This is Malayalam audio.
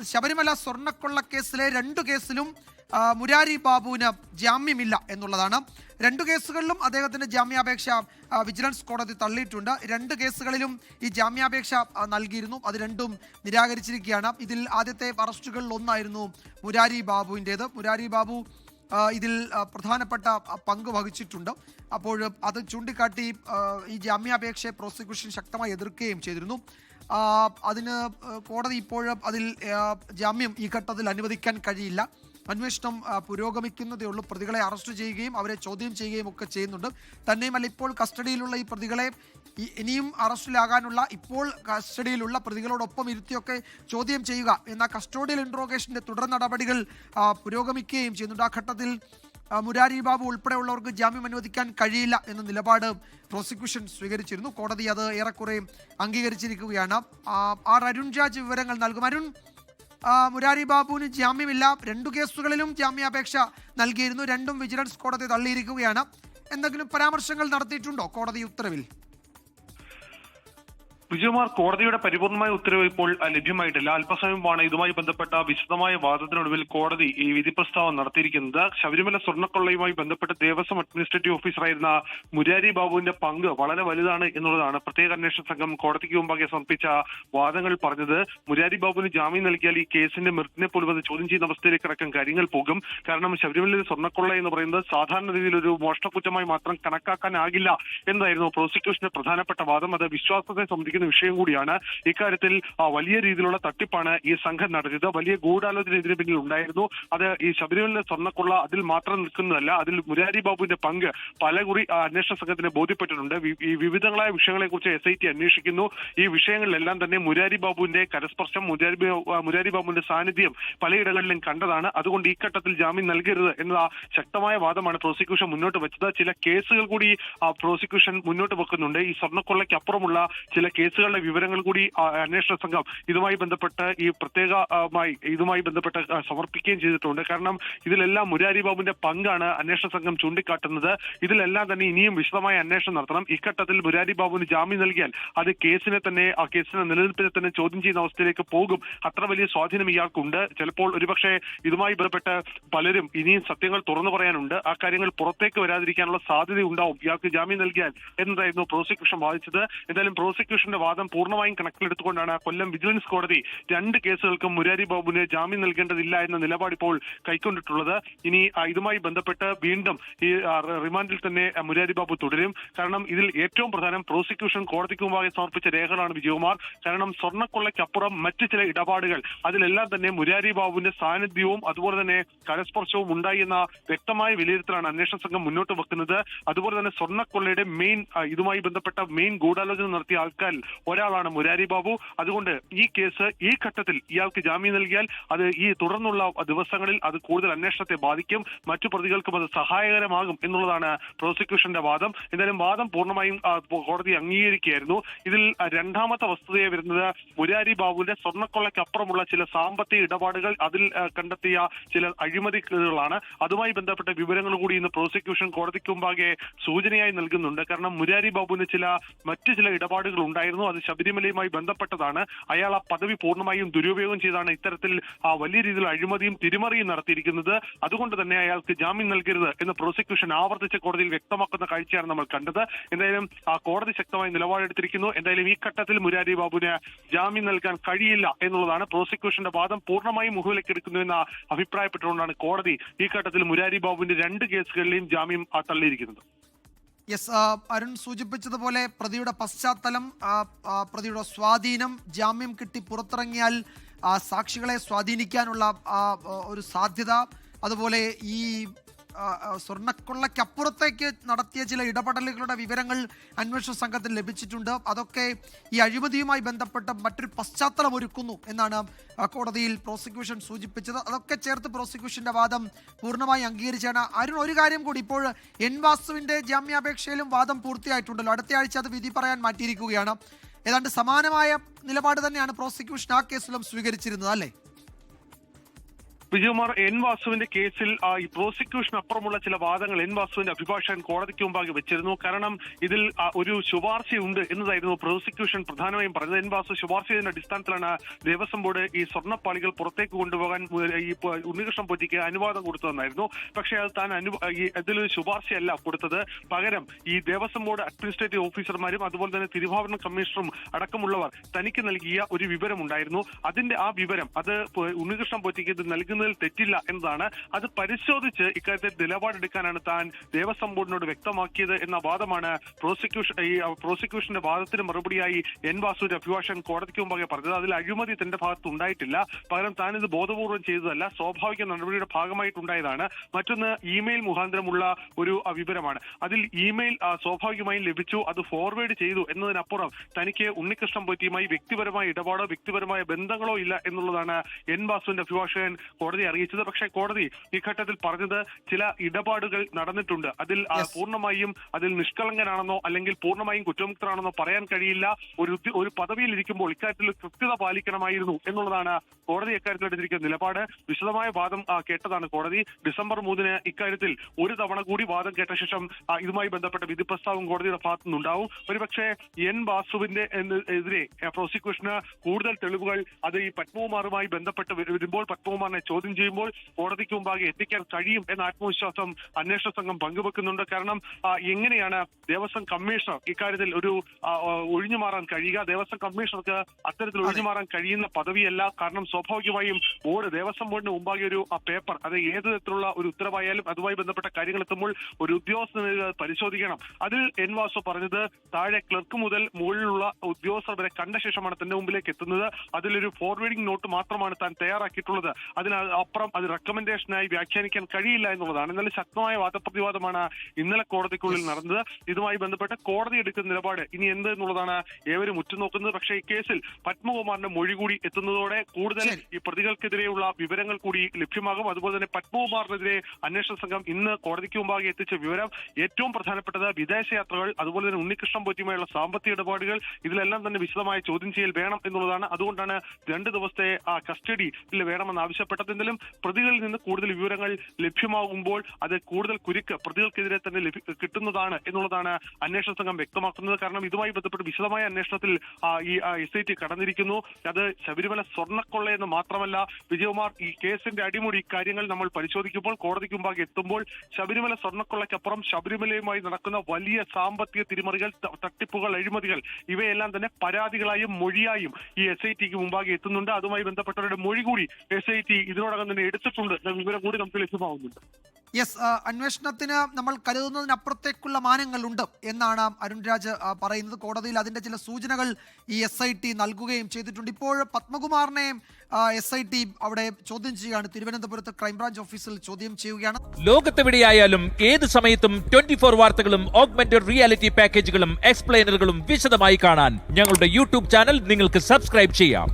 ശബരിമല സ്വർണ്ണക്കൊള്ള കേസിലെ 2 കേസിലും മുരാരി ബാബുവിന് ജാമ്യമില്ല എന്നുള്ളതാണ്. 2 കേസുകളിലും അദ്ദേഹത്തിന്റെ ജാമ്യാപേക്ഷ വിജിലൻസ് കോടതി തള്ളിയിട്ടുണ്ട്. 2 കേസുകളിലും ഈ ജാമ്യാപേക്ഷ നൽകിയിരുന്നു. അത് രണ്ടും നിരാകരിച്ചിരിക്കുകയാണ്. ഇതിൽ ആദ്യത്തെ അറസ്റ്റുകളിൽ ഒന്നായിരുന്നു മുരാരി ബാബുവിൻ്റേത്. മുരാരി ബാബു ഇതിൽ പ്രധാനപ്പെട്ട പങ്ക് വഹിച്ചിട്ടുണ്ട്. അപ്പോൾ അത് ചൂണ്ടിക്കാട്ടി ഈ ജാമ്യാപേക്ഷയെ പ്രോസിക്യൂഷൻ ശക്തമായി എതിർക്കുകയും ചെയ്തിരുന്നു. അതിന് കോടതി ഇപ്പോഴും അതിൽ ജാമ്യം ഈ ഘട്ടത്തിൽ അനുവദിക്കാൻ കഴിയില്ല. അന്വേഷണം പുരോഗമിക്കുന്നതേ ഉള്ളൂ. പ്രതികളെ അറസ്റ്റ് ചെയ്യുകയും അവരെ ചോദ്യം ചെയ്യുകയും ഒക്കെ ചെയ്യുന്നുണ്ട്. തന്നെയുമല്ല, ഇപ്പോൾ കസ്റ്റഡിയിലുള്ള ഈ പ്രതികളെ ഇനിയും അറസ്റ്റിലാകാനുള്ള ഇപ്പോൾ കസ്റ്റഡിയിലുള്ള പ്രതികളോടൊപ്പം ഇരുത്തിയൊക്കെ ചോദ്യം ചെയ്യുക എന്ന കസ്റ്റോഡിയൽ ഇൻട്രോഗേഷന്റെ തുടർ നടപടികൾ പുരോഗമിക്കുകയും ചെയ്യുന്നുണ്ട്. ആ ഘട്ടത്തിൽ മുരാരി ബാബു ഉൾപ്പെടെയുള്ളവർക്ക് ജാമ്യം അനുവദിക്കാൻ കഴിയില്ല എന്ന നിലപാട് പ്രോസിക്യൂഷൻ സ്വീകരിച്ചിരുന്നു. കോടതി അത് ഏറെക്കുറെ അംഗീകരിച്ചിരിക്കുകയാണ്. അരുൺ രാജ് വിവരങ്ങൾ നൽകും. അരുൺ, മുരാരി ബാബുവിന് ജാമ്യമില്ല. 2 കേസുകളിലും ജാമ്യാപേക്ഷ നൽകിയിരുന്നു. രണ്ടും വിജിലൻസ് കോടതി തള്ളിയിരിക്കുകയാണ്. എന്തെങ്കിലും പരാമർശങ്ങൾ നടത്തിയിട്ടുണ്ടോ കോടതി ഉത്തരവിൽ? വിജയകുമാർ, കോടതിയുടെ പരിപൂർണമായ ഉത്തരവ് ഇപ്പോൾ ലഭ്യമായിട്ടില്ല. അല്പസമയം മുമ്പാണ് ഇതുമായി ബന്ധപ്പെട്ട വിശദമായ വാദത്തിനൊടുവിൽ കോടതി ഈ വിധി പ്രസ്താവം നടത്തിയിരിക്കുന്നത്. ശബരിമല സ്വർണ്ണക്കൊള്ളയുമായി ബന്ധപ്പെട്ട് ദേവസ്വം അഡ്മിനിസ്ട്രേറ്റീവ് ഓഫീസറായിരുന്ന മുരാരി ബാബുവിന്റെ പങ്ക് വളരെ വലുതാണ് എന്നുള്ളതാണ് പ്രത്യേക അന്വേഷണ സംഘം കോടതിക്ക് മുമ്പാകെ സമർപ്പിച്ച വാദങ്ങൾ പറഞ്ഞത്. മുരാരി ബാബുവിന് ജാമ്യം നൽകിയാൽ ഈ കേസിന്റെ മെറിറ്റിനെ പോലും അത് ചോദ്യം ചെയ്യുന്ന അവസ്ഥയിലേക്ക് അടക്കം കാര്യങ്ങൾ പോകും. കാരണം ശബരിമലയിൽ സ്വർണ്ണക്കൊള്ള എന്ന് പറയുന്നത് സാധാരണ രീതിയിൽ ഒരു മോഷണക്കുറ്റമായി മാത്രം കണക്കാക്കാനാകില്ല എന്നതായിരുന്നു പ്രോസിക്യൂഷന്റെ പ്രധാനപ്പെട്ട വാദം. അത് വിശ്വാസത്തെ സംബന്ധിക്കുന്ന വിഷയം കൂടിയാണ്. ഇക്കാര്യത്തിൽ വലിയ രീതിയിലുള്ള തട്ടിപ്പാണ് ഈ സംഘം നടത്തിയത്. വലിയ ഗൂഢാലോചന ഇതിന് പിന്നിൽ ഉണ്ടായിരുന്നു. അത് ഈ ശബരിമല സ്വർണ്ണക്കൊള്ള അതിൽ മാത്രം നിൽക്കുന്നതല്ല, അതിൽ മുരാരി ബാബുവിന്റെ പങ്ക് പലകുറി അന്വേഷണ സംഘത്തിന് ബോധ്യപ്പെട്ടിട്ടുണ്ട്. ഈ വിവിധങ്ങളായ വിഷയങ്ങളെ കുറിച്ച് SIT അന്വേഷിക്കുന്നു. ഈ വിഷയങ്ങളിലെല്ലാം തന്നെ മുരാരി ബാബുവിന്റെ കരസ്പർശം, മുരാരി ബാബുവിന്റെ സാന്നിധ്യം പലയിടങ്ങളിലും കണ്ടതാണ്. അതുകൊണ്ട് ഈ ഘട്ടത്തിൽ ജാമ്യം നൽകരുത് എന്ന ശക്തമായ വാദമാണ് പ്രോസിക്യൂഷൻ മുന്നോട്ട് വെച്ചത്. ചില കേസുകൾ കൂടി പ്രോസിക്യൂഷൻ മുന്നോട്ട് വെക്കുന്നുണ്ട്. ഈ സ്വർണ്ണക്കൊള്ളയ്ക്ക് അപ്പുറമുള്ള ചില കേസുകളുടെ വിവരങ്ങൾ കൂടി അന്വേഷണ സംഘം ഇതുമായി ബന്ധപ്പെട്ട് ഇതുമായി ബന്ധപ്പെട്ട് സമർപ്പിക്കുകയും ചെയ്തിട്ടുണ്ട്. കാരണം ഇതിലെല്ലാം മുരാരി ബാബുവിന്റെ പങ്കാണ് അന്വേഷണ സംഘം ചൂണ്ടിക്കാട്ടുന്നത്. ഇതിലെല്ലാം തന്നെ ഇനിയും വിശദമായ അന്വേഷണം നടത്തണം. ഇഘട്ടത്തിൽ മുരാരി ബാബുവിന് ജാമ്യം നൽകിയാൽ അത് കേസിന്റെ നിലനിൽപ്പിനെ തന്നെ ചോദ്യം ചെയ്യുന്ന അവസ്ഥയിലേക്ക് പോകും. അത്ര വലിയ സ്വാധീനം ഇയാൾക്കുണ്ട്. ചിലപ്പോൾ ഒരുപക്ഷെ ഇതുമായി ബന്ധപ്പെട്ട് പലരും ഇനിയും സത്യങ്ങൾ തുറന്നു പറയാനുണ്ട്. ആ കാര്യങ്ങൾ പുറത്തേക്ക് വരാതിരിക്കാനുള്ള സാധ്യത ഉണ്ടാവും ഇയാൾക്ക് ജാമ്യം നൽകിയാൽ എന്നതായിരുന്നു പ്രോസിക്യൂഷൻ വാദിച്ചത്. എന്തായാലും പ്രോസിക്യൂഷന്റെ വാദം പൂർണ്ണമായും കണക്കിലെടുത്തുകൊണ്ടാണ് കൊല്ലം വിജിലൻസ് കോടതി 2 കേസുകൾക്കും മുരാരി ബാബുവിന് ജാമ്യം നൽകേണ്ടതില്ല എന്ന നിലപാട് ഇപ്പോൾ കൈക്കൊണ്ടിട്ടുള്ളത്. ഇനി ഇതുമായി ബന്ധപ്പെട്ട് വീണ്ടും ഈ റിമാൻഡിൽ തന്നെ മുരാരി ബാബു തുടരും. കാരണം ഇതിൽ ഏറ്റവും പ്രധാനം പ്രോസിക്യൂഷൻ കോടതിക്ക് മുമ്പാകെ സമർപ്പിച്ച രേഖകളാണ് വിജയകുമാർ. കാരണം സ്വർണ്ണക്കൊള്ളയ്ക്കപ്പുറം മറ്റു ചില ഇടപാടുകൾ അതിലെല്ലാം തന്നെ മുരാരി ബാബുവിന്റെ സാന്നിധ്യവും അതുപോലെ തന്നെ കരസ്പർശവും ഉണ്ടായി എന്ന വ്യക്തമായ വിലയിരുത്തലാണ് അന്വേഷണ സംഘം മുന്നോട്ട് വെക്കുന്നത്. അതുപോലെ തന്നെ സ്വർണ്ണക്കൊള്ളയുടെ ഇതുമായി ബന്ധപ്പെട്ട മെയിൻ ഗൂഢാലോചന നടത്തിയ ആൾക്കാരിൽ ഒരാളാണ് മുരാരി ബാബു. അതുകൊണ്ട് ഈ കേസ് ഈ ഘട്ടത്തിൽ ഇയാൾക്ക് ജാമ്യം നൽകിയാൽ അത് ഈ തുടർന്നുള്ള ദിവസങ്ങളിൽ അത് കൂടുതൽ അന്വേഷണത്തെ ബാധിക്കും. മറ്റു പ്രതികൾക്കും അത് സഹായകരമാകും എന്നുള്ളതാണ് പ്രോസിക്യൂഷന്റെ വാദം. എന്തായാലും വാദം പൂർണ്ണമായും കോടതി അംഗീകരിക്കുകയായിരുന്നു. ഇതിൽ രണ്ടാമത്തെ വസ്തുതയെ വരുന്നത് മുരാരി ബാബുവിന്റെ സ്വർണ്ണക്കൊള്ളയ്ക്കപ്പുറമുള്ള ചില സാമ്പത്തിക ഇടപാടുകൾ അതിൽ കണ്ടെത്തിയ ചില അഴിമതികളാണ്. അതുമായി ബന്ധപ്പെട്ട വിവരങ്ങൾ കൂടി ഇന്ന് പ്രോസിക്യൂഷൻ കോടതിക്ക് മുമ്പാകെ സൂചനയായി നൽകുന്നുണ്ട്. കാരണം മുരാരി ബാബുവിന് മറ്റു ചില ഇടപാടുകൾ ഉണ്ടായിരുന്നു. അത് ശബരിമലയുമായി ബന്ധപ്പെട്ടതാണ്. അയാൾ ആ പദവി പൂർണ്ണമായും ദുരുപയോഗം ചെയ്താണ് ഇത്തരത്തിൽ വലിയ രീതിയിൽ അഴിമതിയും തിരിമറിയും നടത്തിയിരിക്കുന്നത്. അതുകൊണ്ട് തന്നെ അയാൾക്ക് ജാമ്യം നൽകരുത് എന്ന് പ്രോസിക്യൂഷൻ ആവർത്തിച്ച് കോടതിയിൽ വ്യക്തമാക്കുന്ന കാഴ്ചയാണ് നമ്മൾ കണ്ടത്. എന്തായാലും കോടതി ശക്തമായ നിലപാടെടുത്തിരിക്കുന്നു. എന്തായാലും ഈ ഘട്ടത്തിൽ മുരാരി ബാബുവിന് ജാമ്യം നൽകാൻ കഴിയില്ല എന്നുള്ളതാണ് പ്രോസിക്യൂഷന്റെ വാദം പൂർണ്ണമായും മുഖവിലക്കെടുക്കുന്നു എന്ന അഭിപ്രായപ്പെട്ടുകൊണ്ടാണ് കോടതി ഈ ഘട്ടത്തിൽ മുരാരി ബാബുവിന്റെ 2 കേസുകളിലെയും ജാമ്യം തള്ളിയിരിക്കുന്നത്. അരുൺ സൂചിപ്പിച്ചതുപോലെ പ്രതിയുടെ പശ്ചാത്തലം, പ്രതിയുടെ സ്വാധീനം, ജാമ്യം കിട്ടി പുറത്തിറങ്ങിയാൽ സാക്ഷികളെ സ്വാധീനിക്കാനുള്ള ഒരു സാധ്യത, അതുപോലെ ഈ സ്വർണ്ണക്കൊള്ളയ്ക്കപ്പുറത്തേക്ക് നടത്തിയ ചില ഇടപെടലുകളുടെ വിവരങ്ങൾ അന്വേഷണ സംഘത്തിന് ലഭിച്ചിട്ടുണ്ട്. അതൊക്കെ ഈ അഴിമതിയുമായി ബന്ധപ്പെട്ട് മറ്റൊരു പശ്ചാത്തലം ഒരുക്കുന്നു എന്നാണ് കോടതിയിൽ പ്രോസിക്യൂഷൻ സൂചിപ്പിച്ചത്. അതൊക്കെ ചേർത്ത് പ്രോസിക്യൂഷന്റെ വാദം പൂർണ്ണമായി അംഗീകരിച്ചാണ്. അരുൺ, ഒരു കാര്യം കൂടി, ഇപ്പോൾ എൻ വാസുവിന്റെ ജാമ്യാപേക്ഷയിലും വാദം പൂർത്തിയായിട്ടുണ്ടല്ലോ. അടുത്ത ആഴ്ച അത് വിധി പറയാൻ മാറ്റിയിരിക്കുകയാണ്. ഏതാണ്ട് സമാനമായ നിലപാട് തന്നെയാണ് പ്രോസിക്യൂഷൻ ആ കേസിലും സ്വീകരിച്ചിരുന്നത്, അല്ലേ? വിജയകുമാർ, എൻ വാസുവിന്റെ കേസിൽ ഈ പ്രോസിക്യൂഷൻ അപ്പുറമുള്ള ചില വാദങ്ങൾ എൻ വാസുവിന്റെ അഭിഭാഷകൻ കോടതിക്ക് മുമ്പാകെ വെച്ചിരുന്നു. കാരണം ഇതിൽ ഒരു ശുപാർശയുണ്ട് എന്നതായിരുന്നു പ്രോസിക്യൂഷൻ പ്രധാനമായും പറഞ്ഞത്. എൻ വാസു ശുപാർശ ചെയ്തതിന്റെ അടിസ്ഥാനത്തിലാണ് ദേവസ്വം ബോർഡ് ഈ സ്വർണ്ണപ്പാളികൾ പുറത്തേക്ക് കൊണ്ടുപോകാൻ ഈ ഉണ്ണികൃഷ്ണൻ പോറ്റിക്ക് അനുവാദം കൊടുത്തതെന്നായിരുന്നു. പക്ഷേ അത് താൻ ഇതിലൊരു ശുപാർശയല്ല കൊടുത്തത്. പകരം ഈ ദേവസ്വം ബോർഡ് അഡ്മിനിസ്ട്രേറ്റീവ് ഓഫീസർമാരും അതുപോലെ തന്നെ തിരുവാഭരണ കമ്മീഷണറും അടക്കമുള്ളവർ തനിക്ക് നൽകിയ ഒരു വിവരമുണ്ടായിരുന്നു. അതിന്റെ ആ വിവരം അത് ഉണ്ണികൃഷ്ണൻ പോറ്റിക്ക് ഇത് നൽകുന്നതിൽ തെറ്റില്ല എന്നതാണ്. അത് പരിശോധിച്ച് ഇക്കാര്യത്തിൽ നിലപാടെടുക്കാനാണ് താൻ ദേവസ്വം ബോർഡിനോട് വ്യക്തമാക്കിയത് എന്ന വാദമാണ് പ്രോസിക്യൂഷന്റെ വാദത്തിന് മറുപടിയായി എൻ വാസുവിന്റെ അഭിഭാഷകൻ കോടതിക്ക് മുമ്പാകെ പറഞ്ഞത്. അതിൽ അഴിമതി തന്റെ ഭാഗത്ത് ഉണ്ടായിട്ടില്ല. പകരം താൻ ഇത് ബോധപൂർവം ചെയ്തതല്ല, സ്വാഭാവിക നടപടിയുടെ ഭാഗമായിട്ടുണ്ടായതാണ്. മറ്റൊന്ന് ഇമെയിൽ മുഖാന്തരമുള്ള ഒരു വിവരമാണ്. അതിൽ ഇമെയിൽ സ്വാഭാവികമായും ലഭിച്ചു, അത് ഫോർവേഡ് ചെയ്തു എന്നതിനപ്പുറം തനിക്ക് ഉണ്ണികൃഷ്ണൻ പോറ്റിയുമായി വ്യക്തിപരമായ ഇടപാടോ വ്യക്തിപരമായ ബന്ധങ്ങളോ ഇല്ല എന്നുള്ളതാണ് എൻ വാസുവിന്റെ അഭിഭാഷകൻ കോടതി അറിയിച്ചത്. പക്ഷേ കോടതി ഈ ഘട്ടത്തിൽ പറഞ്ഞത് ചില ഇടപാടുകൾ നടന്നിട്ടുണ്ട്. അതിൽ പൂർണ്ണമായും അതിൽ നിഷ്കളങ്കനാണെന്നോ അല്ലെങ്കിൽ പൂർണ്ണമായും കുറ്റമുക്തനാണെന്നോ പറയാൻ കഴിയില്ല. ഒരു പദവിയിൽ ഇരിക്കുമ്പോൾ ഇക്കാര്യത്തിൽ കൃത്യത പാലിക്കണമായിരുന്നു എന്നുള്ളതാണ് കോടതി ഇക്കാര്യത്തിൽ എടുത്തിരിക്കുന്ന നിലപാട്. വിശദമായ വാദം കേട്ടതാണ് കോടതി. ഡിസംബർ 3 ഇക്കാര്യത്തിൽ ഒരു തവണ കൂടി വാദം കേട്ട ശേഷം ഇതുമായി ബന്ധപ്പെട്ട വിധി പ്രസ്താവം കോടതിയുടെ ഭാഗത്തു നിന്നുണ്ടാവും. ഒരുപക്ഷെ എൻ വാസുവിന്റെ എതിരെ പ്രോസിക്യൂഷന് കൂടുതൽ തെളിവുകൾ അത് ഈ പത്മകുമാറുമായി ബന്ധപ്പെട്ട് വരുമ്പോൾ പത്മകുമാറിനെ ചോദ്യം ചെയ്യുമ്പോൾ കോടതിക്ക് മുമ്പാകെ എത്തിക്കാൻ കഴിയും എന്ന ആത്മവിശ്വാസം അന്വേഷണ സംഘം പങ്കുവെക്കുന്നുണ്ട്. കാരണം എങ്ങനെയാണ് ദേവസ്വം കമ്മീഷണർ ഇക്കാര്യത്തിൽ ഒരു ഒഴിഞ്ഞുമാറാൻ കഴിയുക? ദേവസ്വം കമ്മീഷണർക്ക് അത്തരത്തിൽ ഒഴിഞ്ഞുമാറാൻ കഴിയുന്ന പദവിയല്ല. കാരണം സ്വാഭാവികമായും ദേവസ്വം ബോർഡിന് മുമ്പാകെ ഒരു പേപ്പർ, അത് ഏത് തരത്തിലുള്ള ഒരു ഉത്തരവായാലും അതുമായി ബന്ധപ്പെട്ട കാര്യങ്ങൾ എത്തുമ്പോൾ ഒരു ഉദ്യോഗസ്ഥന് പരിശോധിക്കണം. അതിൽ എൻ വാസു പറഞ്ഞത് താഴെ ക്ലർക്ക് മുതൽ മുകളിലുള്ള ഉദ്യോഗസ്ഥർ വരെ കണ്ട ശേഷമാണ് തന്റെ മുമ്പിലേക്ക് എത്തുന്നത്. അതിലൊരു ഫോർവേഡിംഗ് നോട്ട് മാത്രമാണ് താൻ തയ്യാറാക്കിയിട്ടുള്ളത്. അതിനപ്പുറം അത് റെക്കമെൻഡേഷനായി വ്യാഖ്യാനിക്കാൻ കഴിയില്ല എന്നുള്ളതാണ്. എന്നാലും ശക്തമായ വാദപ്രതിവാദമാണ് ഇന്നലെ കോടതിക്കുള്ളിൽ നടന്നത്. ഇതുമായി ബന്ധപ്പെട്ട് കോടതി എടുക്കുന്ന നിലപാട് ഇനി എന്ത് എന്നുള്ളതാണ് ഏവരും ഉറ്റുനോക്കുന്നത്. പക്ഷേ ഈ കേസിൽ പത്മകുമാറിന്റെ മൊഴി കൂടി എത്തുന്നതോടെ കൂടുതൽ ഈ പ്രതികൾക്കെതിരെയുള്ള വിവരങ്ങൾ കൂടി ലഭ്യമാകും. അതുപോലെ തന്നെ പത്മകുമാറിനെതിരെ അന്വേഷണ സംഘം ഇന്ന് കോടതിക്ക് മുമ്പാകെ എത്തിച്ച വിവരം ഏറ്റവും പ്രധാനപ്പെട്ടത് വിദേശയാത്രകൾ, അതുപോലെ തന്നെ ഉണ്ണികൃഷ്ണൻ പോറ്റിയുമായുള്ള സാമ്പത്തിക ഇടപാടുകൾ, ഇതിലെല്ലാം തന്നെ വിശദമായ ചോദ്യം ചെയ്യൽ വേണം എന്നുള്ളതാണ്. അതുകൊണ്ടാണ് 2 ദിവസത്തെ കസ്റ്റഡിയിൽ വേണമെന്ന് ആവശ്യപ്പെട്ടത്. എന്നാലും പ്രതികളിൽ നിന്ന് കൂടുതൽ വിവരങ്ങൾ ലഭ്യമാകുമ്പോൾ അത് കൂടുതൽ കുരുക്ക് പ്രതികൾക്കെതിരെ തന്നെ കിട്ടുന്നതാണ് എന്നുള്ളതാണ് അന്വേഷണ സംഘം വ്യക്തമാക്കുന്നത്. കാരണം ഇതുമായി ബന്ധപ്പെട്ട് വിശദമായ അന്വേഷണത്തിൽ ഈ SIT കടന്നിരിക്കുന്നു. അത് ശബരിമല സ്വർണ്ണക്കൊള്ളയെന്ന് മാത്രമല്ല വിജയകുമാർ, ഈ കേസിന്റെ അടിമുടി കാര്യങ്ങൾ നമ്മൾ പരിശോധിക്കുമ്പോൾ കോടതിക്ക് മുമ്പാകെ എത്തുമ്പോൾ ശബരിമല സ്വർണ്ണക്കൊള്ളയ്ക്കപ്പുറം ശബരിമലയുമായി നടക്കുന്ന വലിയ സാമ്പത്തിക തിരിമറികൾ, തട്ടിപ്പുകൾ, അഴിമതികൾ ഇവയെല്ലാം തന്നെ പരാതികളായും മൊഴിയായും ഈ SITക്ക് മുമ്പാകെ എത്തുന്നുണ്ട്. അതുമായി ബന്ധപ്പെട്ടവരുടെ മൊഴി കൂടി SIT ഇതിനോടകം തന്നെ എടുത്തിട്ടുണ്ട് എന്ന വിവരം കൂടി നമുക്ക് ലഭ്യമാവുന്നുണ്ട്. യെസ്, അന്വേഷണത്തിന് നമ്മൾ കരുതുന്നതിനപ്പുറത്തേക്കുള്ള മാനങ്ങളുണ്ട് എന്നാണ് അരുൺരാജ് പറയുന്നത്. കോടതിയിൽ അതിന്റെ ചില സൂചനകൾ ഈ SIT നൽകുകയും ചെയ്തിട്ടുണ്ട്. ഇപ്പോൾ പത്മകുമാറിനെ SIT അവിടെ ചോദ്യം ചെയ്യുകയാണ്. തിരുവനന്തപുരത്ത് ക്രൈംബ്രാഞ്ച് ഓഫീസിൽ ചോദ്യം ചെയ്യുകയാണ്. ലോകത്തെവിടെയായാലും ഏത് സമയത്തും 24 വാർത്തകളും ഓഗ്മെന്റഡ് റിയാലിറ്റി പാക്കേജുകളും എക്സ്പ്ലെയിനറുകളും വിശദമായി കാണാൻ ഞങ്ങളുടെ YouTube ചാനൽ നിങ്ങൾക്ക് സബ്സ്ക്രൈബ് ചെയ്യാം.